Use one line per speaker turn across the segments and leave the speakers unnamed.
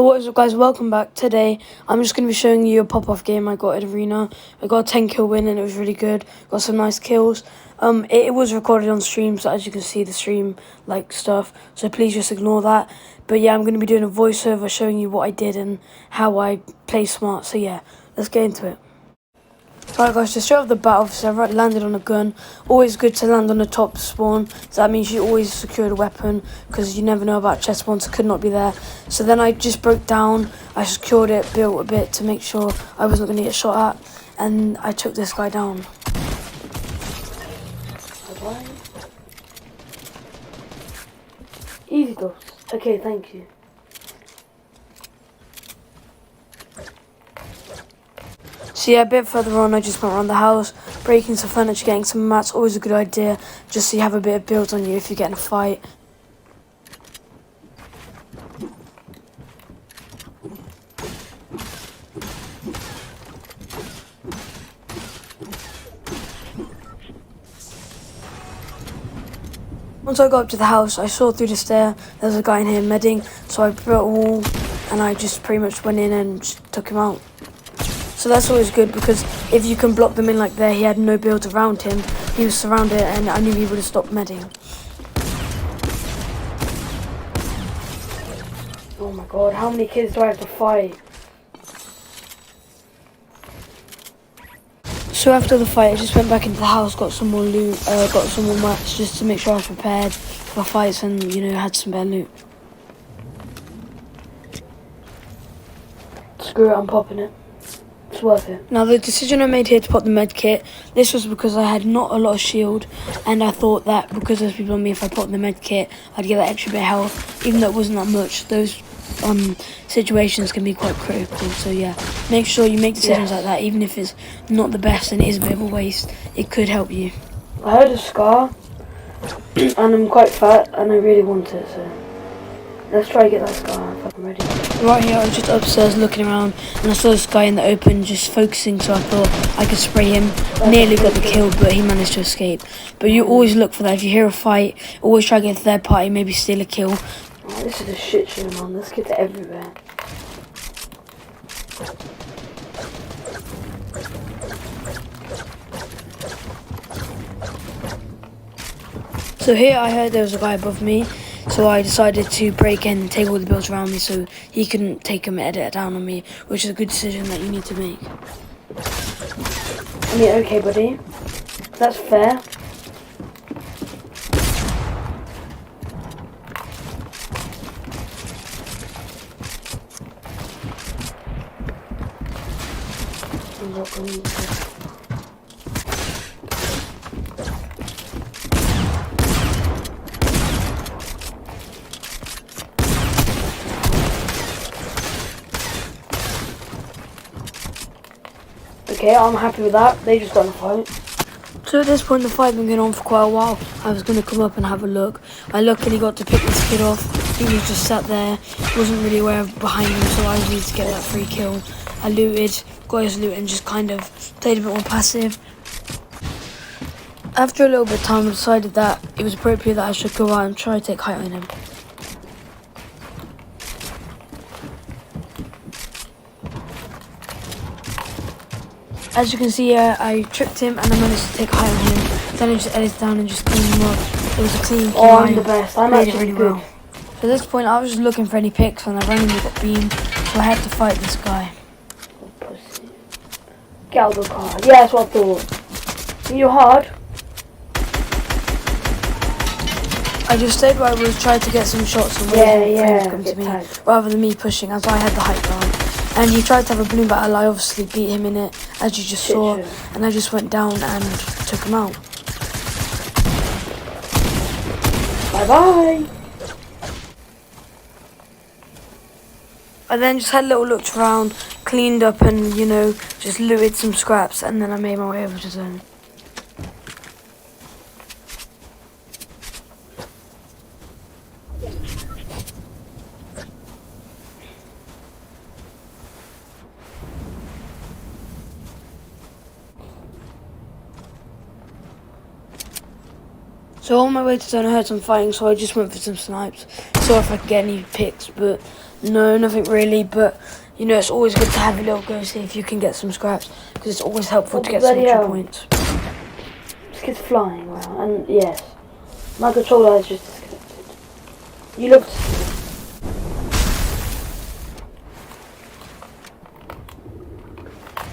What is up, guys? Welcome back. Today I'm just going to be showing you a pop-off game I got at Arena. I got a 10 kill win and it was really good. Got some nice kills. It was recorded on stream, so as you can see the stream stuff, so please just ignore that. But yeah, I'm going to be doing a voiceover showing you what I did and how I play smart. So yeah, let's get into it. Alright guys, to start off the bat, obviously I landed on a gun. Always good to land on the top spawn, so that means you always secure a weapon, because you never know about chest spawns that could not be there. So then I just broke down, I secured it, built a bit to make sure I wasn't going to get shot at, and I took this guy down. Easy goes. Okay, thank you. So yeah, a bit further on, I just went around the house, breaking some furniture, getting some mats. Always a good idea, just so you have a bit of build on you if you get in a fight. Once I got up to the house, I saw through the stair there was a guy in here medding, so I built a wall and I just pretty much went in and took him out. So that's always good, because if you can block them in like there, he had no build around him. He was surrounded and I knew he would have stopped medding. Oh my god, how many kids do I have to fight? So after the fight, I just went back into the house, got some more loot, got some more mats just to make sure I was prepared for fights and, you know, had some better loot. Screw it, I'm popping it. It's worth it. Now the decision I made here to pop the med kit, this was because I had not a lot of shield, and I thought that because there's people on me, if I popped the med kit, I'd get that extra bit of health, even though it wasn't that much. Those situations can be quite critical, so yeah, make sure you make decisions like that, even if it's not the best and it is a bit of a waste, it could help you. I heard a scar, and I'm quite fat, and I really want it, so let's try to get that scar if I'm ready. Right here, I was just upstairs looking around, and I saw this guy in the open just focusing, so I thought I could spray him. Nearly got the kill, but he managed to escape. But you always look for that. If you hear a fight, always try to get a third party, maybe steal a kill. Oh, this is a shit show, man. Let's get to everywhere. So here I heard there was a guy above me, so I decided to break in and take all the builds around me so he couldn't take him and edit it down on me, which is a good decision that you need to make. I mean, okay buddy, that's fair. I'm not going to... Okay, I'm happy with that. They just got in a fight. So at this point, the fight had been going on for quite a while. I was going to come up and have a look. I luckily got to pick this kid off. He was just sat there, wasn't really aware of behind him, so I needed to get that free kill. I looted, got his loot, and just kind of played a bit more passive. After a little bit of time, I decided that it was appropriate that I should go out and try to take height on him. As you can see here, I tricked him and I managed to take height on him. Then I just edited down and just cleaned him up. It was a clean kill. Oh, I'm the best. I'm actually really good. So at this point, I was just looking for any picks and I randomly got beamed, so I had to fight this guy. Pussy. Get out of the car. Yeah, that's what I thought. You're hard. I just stayed where I was, tried to get some shots and come to me, rather than me pushing, as I had the height down. And he tried to have a balloon battle. I obviously beat him in it, as you just saw, and I just went down and took him out. Bye bye. I then just had a little look around, cleaned up, and you know, just looted some scraps, and then I made my way over to zone. So on my way to zone I heard some fighting, so I just went for some snipes. Saw if I could get any picks, but No, nothing really, but you know, it's always good to have a little go, see if you can get some scraps, because it's always helpful to get some extra points. This kid's flying around, and yes, my controller is just disconnected. You look.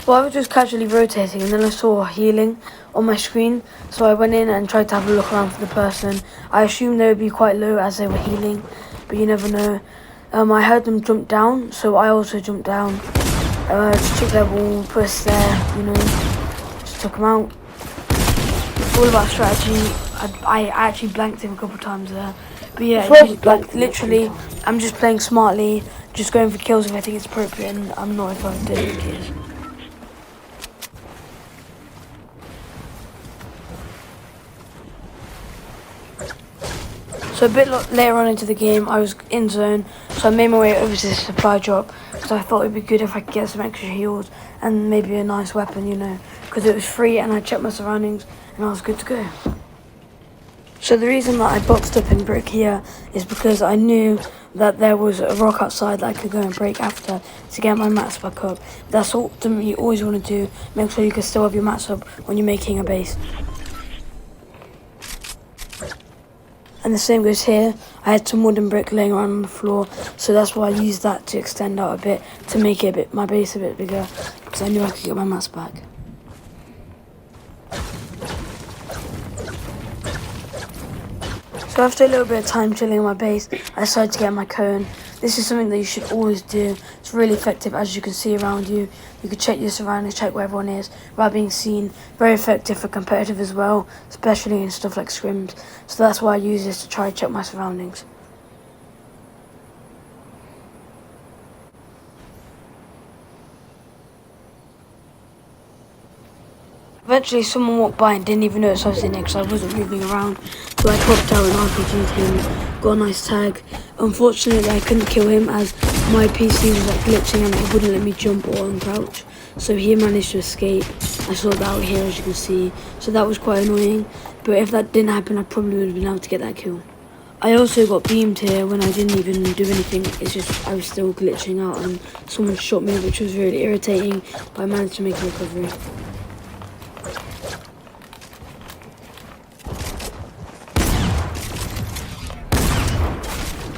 Well, I was just casually rotating, and then I saw healing on my screen, so I went in and tried to have a look around for the person. I assumed they would be quite low as they were healing, but you never know. I heard them jump down, so I also jumped down. Just took their wall, pressed there, you know, just took them out. It's all about strategy. I actually blanked him a couple of times there. But yeah, like literally, I'm just playing smartly, just going for kills if I think it's appropriate, and I'm not if I don't think it is. So a bit later on into the game, I was in zone, so I made my way over to the supply drop, because I thought it'd be good if I could get some extra heals, and maybe a nice weapon, you know, because it was free, and I checked my surroundings, and I was good to go. So the reason that I boxed up in brick here is because I knew that there was a rock outside that I could go and break after to get my mats back up. That's something you always want to do, make sure you can still have your mats up when you're making a base. And the same goes here. I had some wooden brick laying around on the floor, so that's why I used that to extend out a bit, to make it my base a bit bigger, because I knew I could get my mats back. So after a little bit of time chilling on my base, I decided to get my cone. This is something that you should always do. It's really effective, as you can see around you. You can check your surroundings, check where everyone is, without being seen. Very effective for competitive as well, especially in stuff like scrims. So that's why I use this to try and check my surroundings. Eventually someone walked by and didn't even notice I was in there because I wasn't moving around. So I popped out and RPG'd him, got a nice tag. Unfortunately I couldn't kill him as my PC was like glitching and it wouldn't let me jump or uncrouch. So he managed to escape. I saw that out here, as you can see. So that was quite annoying. But if that didn't happen, I probably would have been able to get that kill. I also got beamed here when I didn't even do anything. It's just I was still glitching out and someone shot me, which was really irritating. But I managed to make a recovery.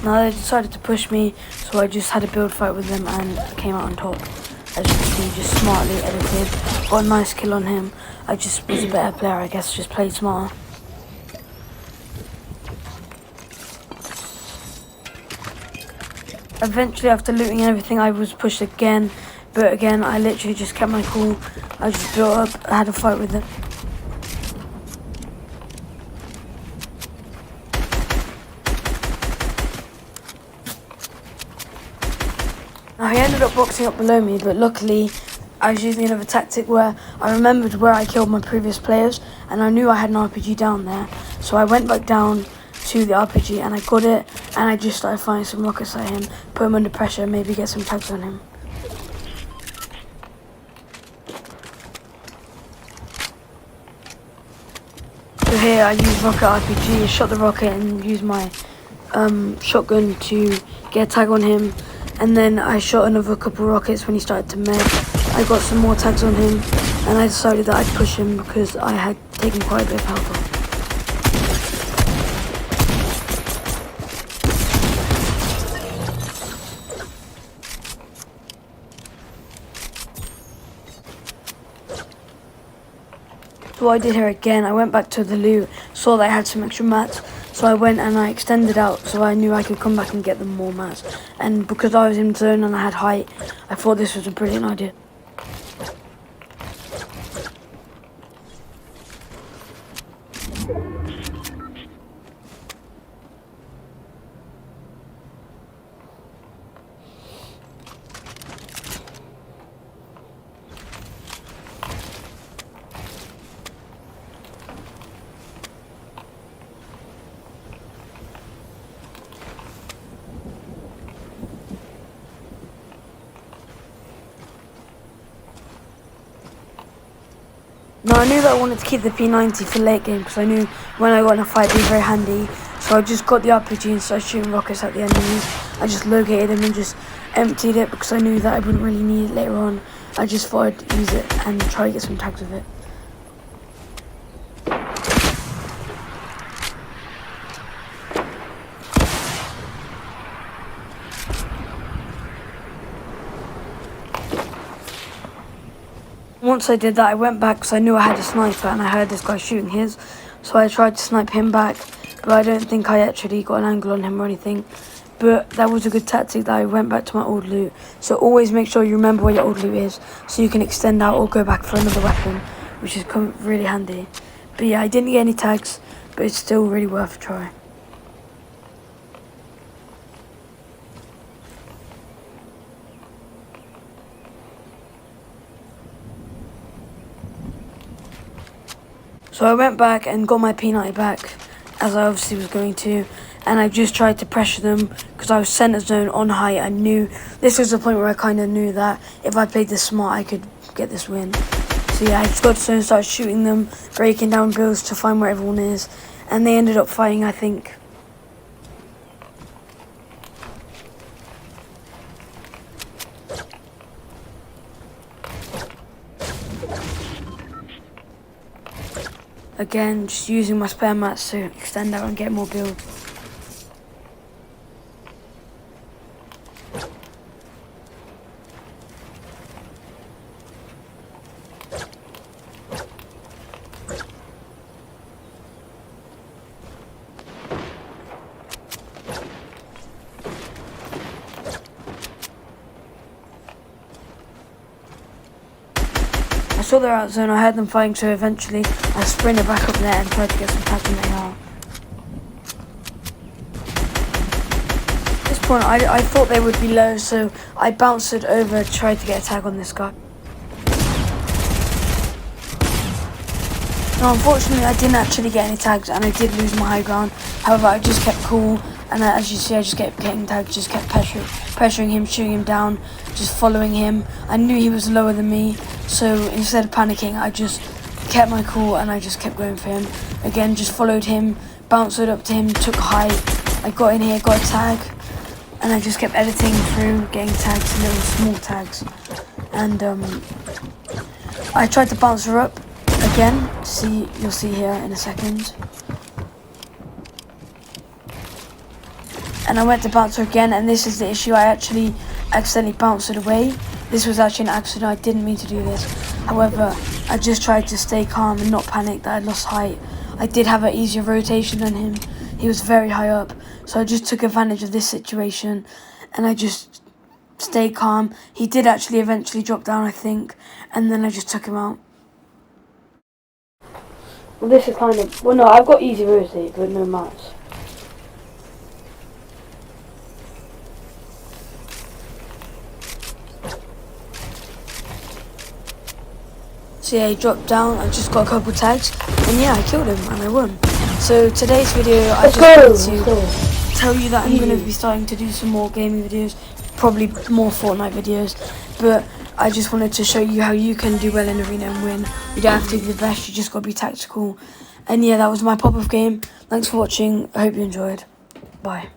Now they decided to push me, so I just had a build fight with them and came out on top. As you can see, just smartly edited. Got a nice kill on him. I just was a better player, I guess, just played smarter. Eventually, after looting everything, I was pushed again. But again, I literally just kept my cool. I just built up, I had a fight with them. Now he ended up boxing up below me, but luckily I was using another tactic where I remembered where I killed my previous players and I knew I had an RPG down there. So I went back down to the RPG and I got it and I just started firing some rockets at him, put him under pressure, maybe get some tags on him. So here I used rocket RPG, shot the rocket and used my shotgun to get a tag on him. And then I shot another couple rockets when he started to med. I got some more tags on him, and I decided that I'd push him because I had taken quite a bit of health off. So what I did here again, I went back to the loot, saw that I had some extra mats, so I went and I extended out so I knew I could come back and get them more mats. And because I was in zone and I had height, I thought this was a brilliant idea. Now I knew that I wanted to keep the P90 for late game because I knew when I got in a fight it'd be very handy. So I just got the RPG and started shooting rockets at the enemies. I just located him and just emptied it because I knew that I wouldn't really need it later on. I just thought I'd use it and try to get some tags with it. Once I did that, I went back because I knew I had a sniper and I heard this guy shooting his. So I tried to snipe him back, but I don't think I actually got an angle on him or anything. But that was a good tactic that I went back to my old loot. So always make sure you remember where your old loot is so you can extend out or go back for another weapon, which is really handy. But yeah, I didn't get any tags, but it's still really worth a try. So I went back and got my P90 back, as I obviously was going to, and I just tried to pressure them because I was center zone on height. I knew this was the point where I kind of knew that if I played this smart, I could get this win. So yeah, I just got to zone, started shooting them, breaking down builds to find where everyone is, and they ended up fighting, I think. Again, just using my spare mats to extend out and get more build. I saw their out zone, I heard them fighting, so eventually I sprinted back up there and tried to get some tags in the AR. At this point, I thought they would be low, so I bounced it over, tried to get a tag on this guy. Now, unfortunately, I didn't actually get any tags, and I did lose my high ground. However, I just kept cool, and as you see, I just kept getting tags, just kept pressuring him, shooting him down, just following him. I knew he was lower than me, so instead of panicking, I just kept my cool, and I just kept going for him. Again, just followed him, bounced it up to him, took height. I got in here, got a tag, and I just kept editing through, getting tags, little small tags. And I tried to bounce her up. Again, you'll see here in a second. And I went to bounce her again, and this is the issue. I actually accidentally bounced it away. This was actually an accident. I didn't mean to do this. However, I just tried to stay calm and not panic that I lost height. I did have an easier rotation than him. He was very high up, so I just took advantage of this situation, and I just stayed calm. He did actually eventually drop down, I think, and then I just took him out. Well, this is kind of... Well, no, I've got easy rotate, but no mats. So yeah, he dropped down, I just got a couple tags, and yeah, I killed him, and I won. So today's video, I just wanted to tell you that I'm going to be starting to do some more gaming videos, probably more Fortnite videos, but I just wanted to show you how you can do well in Arena and win. You don't have to be the best, you just got to be tactical. And yeah, that was my pop-up game. Thanks for watching, I hope you enjoyed. Bye.